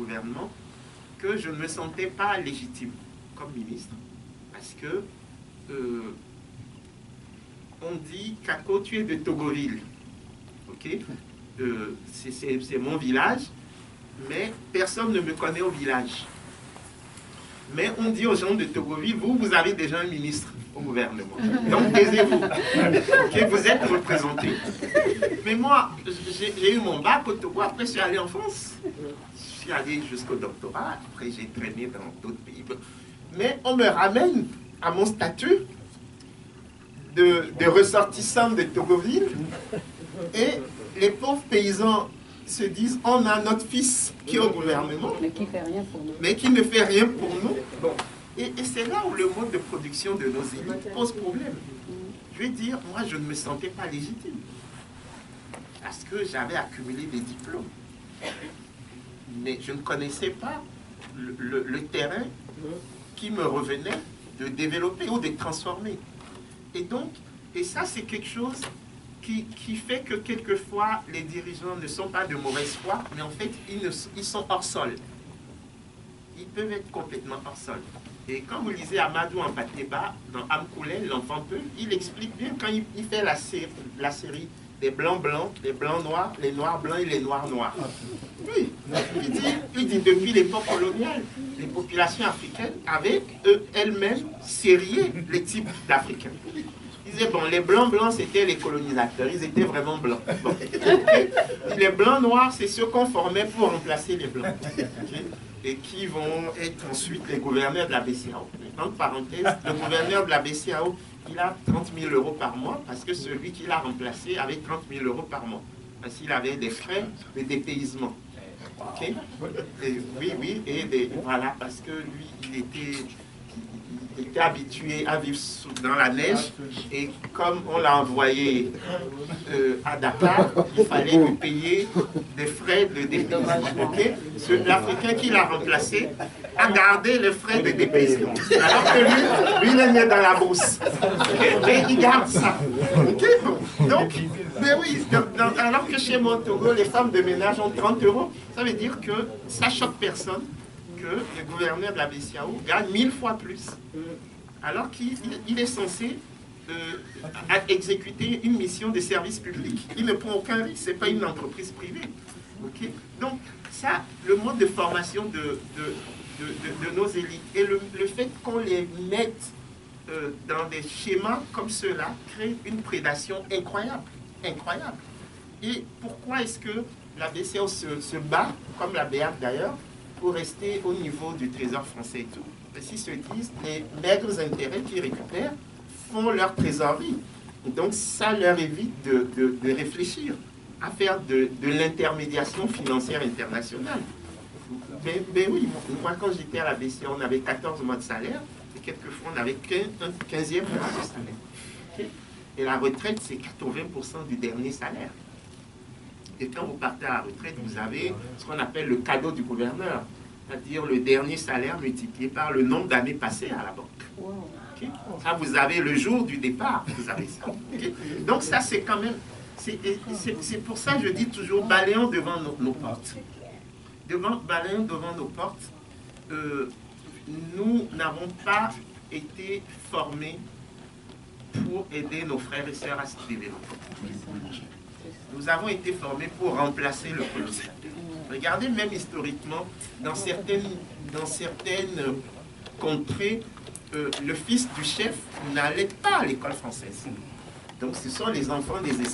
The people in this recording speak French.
gouvernement que je ne me sentais pas légitime comme ministre, parce que on dit Kako, tu es de Togoville, ok, c'est mon village, mais personne ne me connaît au village. Mais on dit aux gens de Togoville, vous avez déjà un ministre au gouvernement. Donc taisez-vous. Okay, vous êtes représentés. Mais moi, j'ai eu mon bac au Togo, après je suis allé en France. Je suis allé jusqu'au doctorat, après j'ai traîné dans d'autres pays. Mais on me ramène à mon statut de ressortissant de Togoville et les pauvres paysans se disent, on a notre fils qui est au gouvernement, mais qui fait rien pour nous. Mais qui ne fait rien pour nous. Bon. Et c'est là où le mode de production de nos élites pose problème. Je vais dire, moi, je ne me sentais pas légitime. Parce que j'avais accumulé des diplômes. Mais je ne connaissais pas le terrain qui me revenait de développer ou de transformer. Et donc, et ça, c'est quelque chose qui fait que quelquefois, les dirigeants ne sont pas de mauvaise foi, mais en fait, ils sont hors sol. Ils peuvent être complètement hors sol. Et quand vous lisez Amadou Ampateba, dans Amkoulé, l'enfant peu, il explique bien quand il fait la série des blancs blancs, les blancs noirs, les noirs blancs et les noirs noirs. Oui, il dit depuis l'époque coloniale, les populations africaines avaient elles-mêmes sérié les types d'Africains. Ils disaient, bon, les blancs blancs, c'était les colonisateurs, ils étaient vraiment blancs. Bon. Okay. Les blancs noirs, c'est ceux qu'on formait pour remplacer les blancs. Okay. Et qui vont être ensuite les gouverneurs de la BCAO. Entre parenthèses, le gouverneur de la BCAO, il a 30 000 € par mois parce que celui qui l'a remplacé avait 30 000 € par mois. Parce qu'il avait des frais de dépaysement. Okay. Oui, et voilà, parce que lui, il était habitué à vivre dans la neige et comme on l'a envoyé à Dakar, il fallait lui payer des frais de dépaysement. Okay? L'Africain qui l'a remplacé a gardé les frais de dépaysement. Alors que lui il est né dans la bourse. Okay? Mais il garde ça. Okay? Donc, mais oui, alors que chez moi au Togo, les femmes de ménage ont 30 €, ça veut dire que ça choque personne que le gouverneur de la BCAO gagne 1000 fois plus, alors qu'il est censé exécuter une mission de service public. Il ne prend aucun risque, ce n'est pas une entreprise privée. Okay? Donc, ça, le mode de formation de nos élites et le fait qu'on les mette dans des schémas comme ceux-là crée une prédation incroyable. Incroyable. Et pourquoi est-ce que la BCAO se bat, comme la BEAC d'ailleurs, pour rester au niveau du trésor français et tout? Parce qu'ils se disent, les maigres intérêts qu'ils récupèrent font leur trésorerie. Donc ça leur évite de réfléchir à faire de l'intermédiation financière internationale. Mais oui, moi quand j'étais à la BCAO, on avait 14 mois de salaire, et quelquefois on avait un 15e mois de salaire. Okay? Et la retraite, c'est 80% du dernier salaire. Et quand vous partez à la retraite, vous avez ce qu'on appelle le cadeau du gouverneur, c'est-à-dire le dernier salaire multiplié par le nombre d'années passées à la banque. Okay? Ça, vous avez le jour du départ, vous avez ça. Okay? Donc ça, c'est quand même... C'est pour ça que je dis toujours, balayons devant nos portes. Balayons devant nos portes. Nous n'avons pas été formés pour aider nos frères et sœurs à se développer. Nous avons été formés pour remplacer le colonisateur. Regardez même historiquement, dans certaines contrées, le fils du chef n'allait pas à l'école française. Donc ce sont les enfants des esclaves